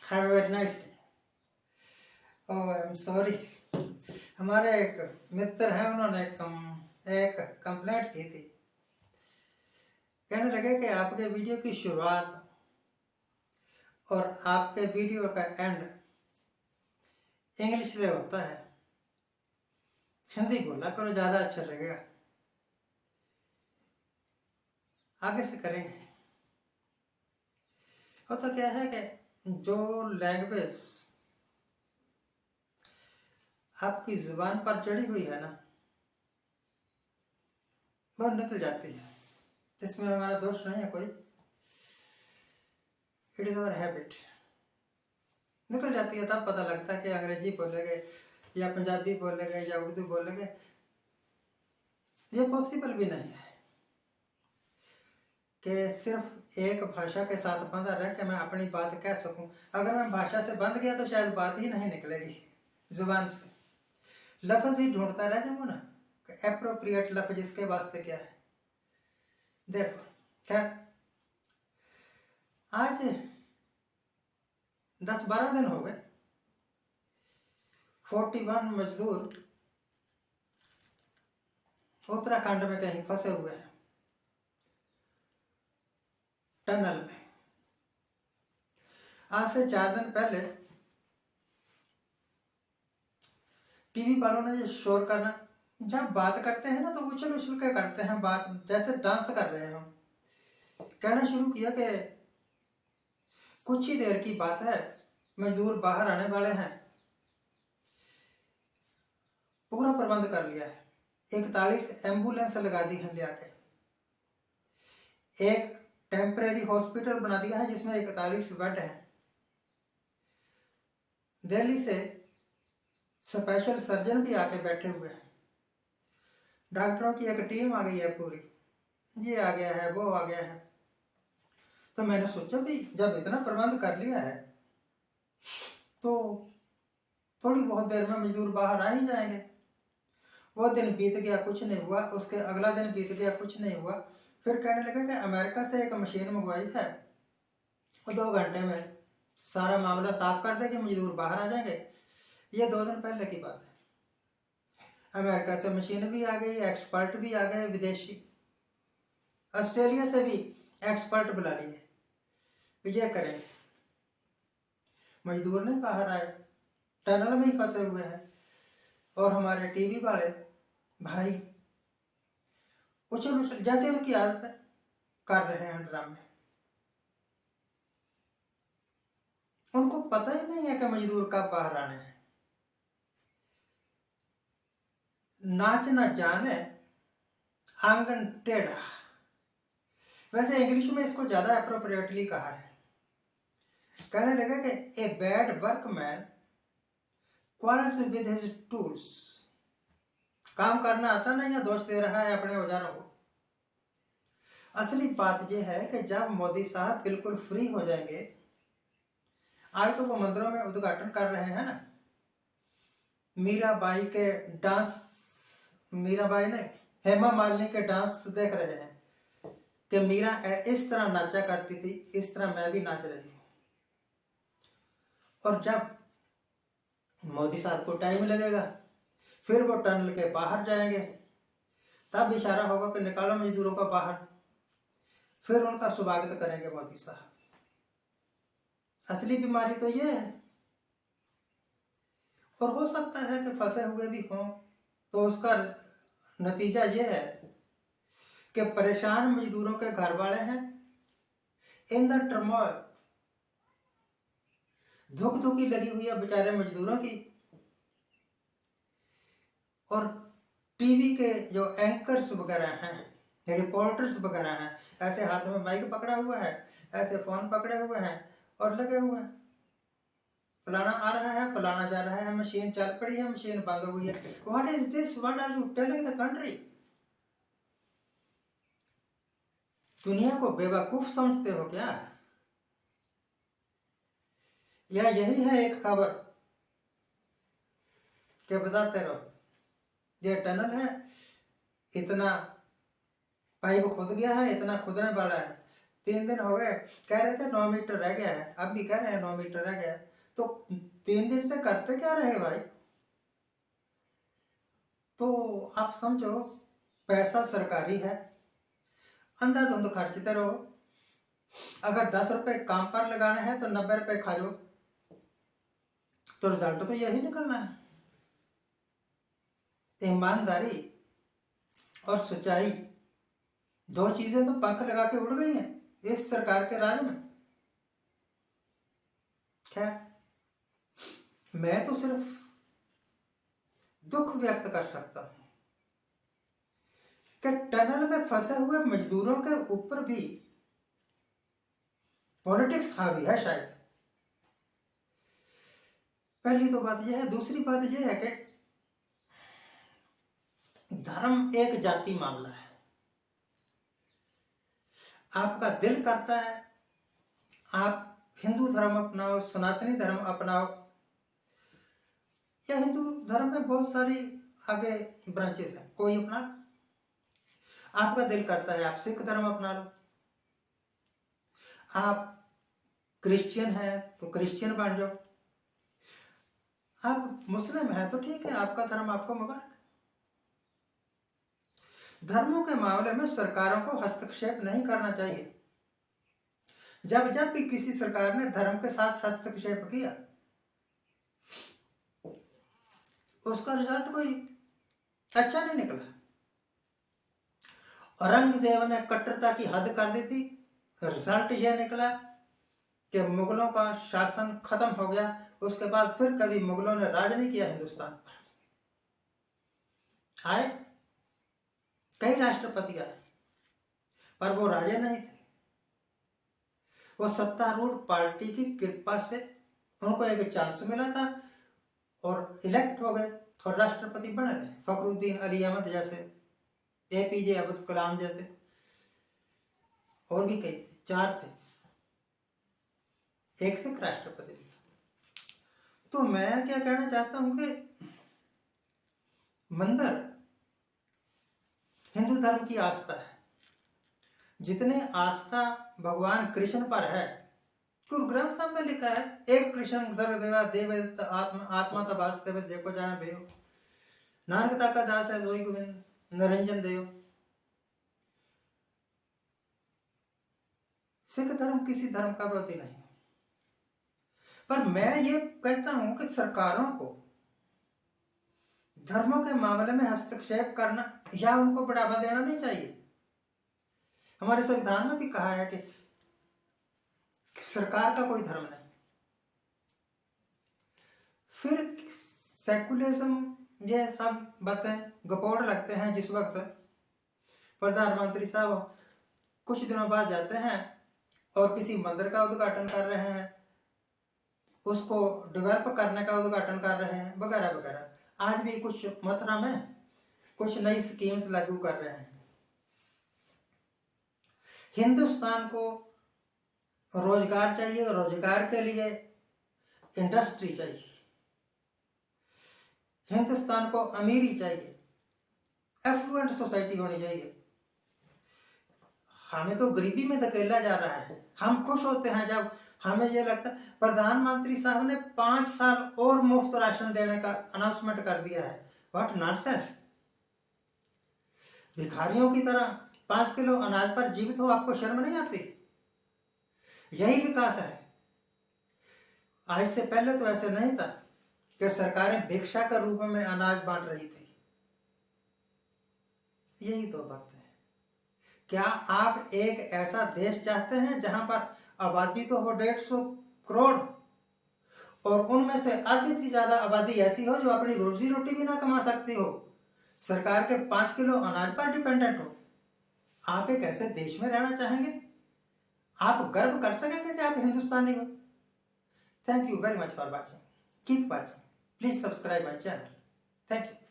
Have a very nice day. Oh I am sorry. हमारे एक मित्र हैं, उन्होंने एक कंप्लेंट की थी। कहने लगे कि आपके वीडियो की शुरुआत और आपके वीडियो का एंड इंग्लिश से होता है, हिंदी बोला करो, ज़्यादा अच्छा लगेगा। आगे से करेंगे। होता क्या है कि जो लैंग्वेज आपकी जुबान पर चढ़ी हुई है ना, वो निकल जाती है। जिसमें हमारा दोष नहीं है कोई, इट इज़ अवर हैबिट। निकल जाती है, तब पता लगता है कि अंग्रेजी बोलेंगे या पंजाबी बोलेंगे या उर्दू बोलेंगे। ये पॉसिबल भी नहीं है कि सिर्फ एक भाषा के साथ बंधा रह के मैं अपनी बात कह सकूं। अगर मैं भाषा से बंध गया तो शायद बात ही नहीं निकलेगी जुबान से। लफ्ज़ ही ढूंढता रह जाऊंगा ना, एप्रोप्रिएट लफ्ज़ इसके वास्ते क्या है। देखो खैर, आज 10-12 दिन हो गए 41 मजदूर उत्तराखंड में कहीं फंसे हुए हैं टनल में। आज से 4 दिन पहले टीवी वालों ने ये शोर करना, जब बात करते हैं ना तो उछल उछल के करते हैं बात, जैसे डांस कर रहे हो। कहना शुरू किया कि कुछ ही देर की बात है, मजदूर बाहर आने वाले हैं, पूरा प्रबंध कर लिया है। 41 एम्बुलेंस लगा दी है ले आके, एक टेम्परेरी हॉस्पिटल बना दिया है जिसमें 41 बेड है। दिल्ली से स्पेशल सर्जन भी आके बैठे हुए हैं। डॉक्टरों की एक टीम आ गई है पूरी, ये आ गया है, वो आ गया है। तो मैंने सोचा भी जब इतना प्रबंध कर लिया है तो थोड़ी बहुत देर में मजदूर बाहर आ ही जाएंगे। वो दिन बीत गया, कुछ नहीं हुआ। उसके अगला दिन बीत गया, कुछ नहीं हुआ। फिर कहने लगा कि अमेरिका से एक मशीन मंगवाई है, वो 2 घंटे में सारा मामला साफ कर देगी, मजदूर बाहर आ जाएंगे। ये 2 दिन पहले की बात है। अमेरिका से मशीन भी आ गई, एक्सपर्ट भी आ गए विदेशी, ऑस्ट्रेलिया से भी एक्सपर्ट बुला लिए। ये करें, मजदूर नहीं बाहर आए, टनल में ही फंसे हुए हैं। और हमारे टीवी वाले भाई उछल उछल जैसे उनकी आदत है कर रहे हैं ड्रामे। उनको पता ही नहीं है कि मजदूर कब बाहर आने हैं। नाच न जाने आंगन टेढ़ा, वैसे इंग्लिश में इसको ज्यादा अप्रोप्रिएटली कहा है। कहने लगा कि a bad workman quarrels with his tools. काम करना आता नहीं या दोष दे रहा है अपने औजारों को। असली बात यह है कि जब मोदी साहब बिल्कुल फ्री हो जाएंगे, आज तो वो मंदिरों में उद्घाटन कर रहे हैं ना, मीराबाई के डांस, मीराबाई ने हेमा मालिनी के डांस देख रहे हैं कि मीरा इस तरह नाचा करती थी, इस तरह मैं भी नाच रही हूं। और जब मोदी साहब को टाइम लगेगा, फिर वो टनल के बाहर जाएंगे, तब इशारा होगा कि निकालो मजदूरों को बाहर, फिर उनका स्वागत करेंगे मोदी साहब। असली बीमारी तो ये है। और हो सकता है कि फंसे हुए भी हों, तो उसका नतीजा ये है कि परेशान मजदूरों के घर वाले हैं इन द टर्मोइल, धुक धुकी लगी हुई है बेचारे मजदूरों की। और टीवी के जो एंकर्स वगैरह हैं, रिपोर्टर्स वगैरह हैं, ऐसे हाथ में माइक पकड़ा हुआ है, ऐसे फोन पकड़े हुए हैं और लगे हुए हैं। फलाना आ रहा है, फलाना जा रहा है, मशीन चल पड़ी है, मशीन बंद हो गई है। What is this, what are you telling the country? दुनिया को बेवकूफ समझते हो क्या? या यही है एक खबर के बताते रहो ये टनल है, इतना पाइप खुद गया है, इतना खुदने वाला है, 3 दिन हो गए, कह रहे थे 9 मीटर रह गया है, अब भी कह रहे हैं 9 मीटर रह गया है। तो 3 दिन से करते क्या रहे भाई? तो आप समझो पैसा सरकारी है, अंधाधुंध खर्चते रहो। अगर 10 रुपए काम पर लगाने हैं तो 90 रुपए खा जाओ, तो रिजल्ट तो यही निकलना है। ईमानदारी और सच्चाई, 2 चीजें तो पंख लगा के उड़ गई हैं इस सरकार के राज में। खैर, मैं तो सिर्फ दुख व्यक्त कर सकता हूं कि टनल में फंसे हुए मजदूरों के ऊपर भी पॉलिटिक्स हावी है शायद। पहली तो बात यह है। दूसरी बात यह है कि धर्म एक जाति मामला है। आपका दिल करता है आप हिंदू धर्म अपनाओ, सनातनी धर्म अपनाओ, या हिंदू धर्म में बहुत सारी आगे ब्रांचेस हैं, कोई अपना। आपका दिल करता है आप सिख धर्म अपना लो, आप क्रिश्चियन हैं तो क्रिश्चियन बन जाओ, आप मुस्लिम हैं तो ठीक है, आपका धर्म आपको मुबारक। धर्मों के मामले में सरकारों को हस्तक्षेप नहीं करना चाहिए। जब जब भी किसी सरकार ने धर्म के साथ हस्तक्षेप किया, उसका रिजल्ट कोई अच्छा नहीं निकला। औरंगजेब ने कट्टरता की हद कर दी थी, रिजल्ट यह निकला कि मुगलों का शासन खत्म हो गया। उसके बाद फिर कभी मुगलों ने राज नहीं किया हिंदुस्तान पर। आए कई राष्ट्रपति आए, पर वो राजे नहीं थे। वो सत्तारूढ़ पार्टी की कृपा से उनको एक चांस मिला था और इलेक्ट हो गए और राष्ट्रपति बने रहे। फखरुद्दीन अली अहमद जैसे, APJ अब्दुल कलाम जैसे, और भी कई थे, 4 थे, एक सिख राष्ट्रपति। तो मैं क्या कहना चाहता हूं कि मंदिर हिंदू धर्म की आस्था है। जितने आस्था भगवान कृष्ण पर है, गुरु ग्रंथ साहब में लिखा है, एक कृष्ण सर्वदेवा देव आत्मा आत्मा तबास्ते जेको जाने देव, नानक ताका दास है दोई गोविंद निरंजन देव। सिख धर्म किसी धर्म का विरोधी नहीं है, पर मैं ये कहता हूं कि सरकारों को धर्मों के मामले में हस्तक्षेप करना या उनको बढ़ावा देना नहीं चाहिए। हमारे संविधान में भी कहा है कि सरकार का कोई धर्म नहीं। फिर सेकुलरिज्म, ये सब बातें गपोड़ लगते हैं। जिस वक्त प्रधानमंत्री साहब कुछ दिनों बाद जाते हैं और किसी मंदिर का उद्घाटन कर रहे हैं, उसको डेवलप करने का उद्घाटन कर रहे हैं, वगैरह वगैरह। आज भी कुछ मथुरा में कुछ नई स्कीम्स लागू कर रहे हैं। हिंदुस्तान को रोजगार चाहिए, रोजगार के लिए इंडस्ट्री चाहिए। हिंदुस्तान को अमीरी चाहिए, एफ्लुएंट सोसाइटी होनी चाहिए। हमें तो गरीबी में धकेला जा रहा है। हम खुश होते हैं जब हमें ये लगता है। प्रधानमंत्री साहब ने 5 साल और मुफ्त राशन देने का अनाउंसमेंट कर दिया है। What nonsense. भिखारियों की तरह 5 किलो अनाज पर जीवित हो, आपको शर्म नहीं आती? यही विकास है। आज से पहले तो ऐसे नहीं था कि सरकारें भिक्षा के रूप में अनाज बांट रही थी। यही तो बात है। क्या आप एक ऐसा देश चाहते हैं जहां पर आबादी तो हो 150 करोड़ और उनमें से आधी से ज्यादा आबादी ऐसी हो जो अपनी रोजी रोटी भी ना कमा सकती हो, सरकार के 5 किलो अनाज पर डिपेंडेंट हो? आप एक ऐसे देश में रहना चाहेंगे? आप गर्व कर सकेंगे कि आप हिंदुस्तानी हो? Thank you very much for watching. Keep watching. Please subscribe my channel. Thank you.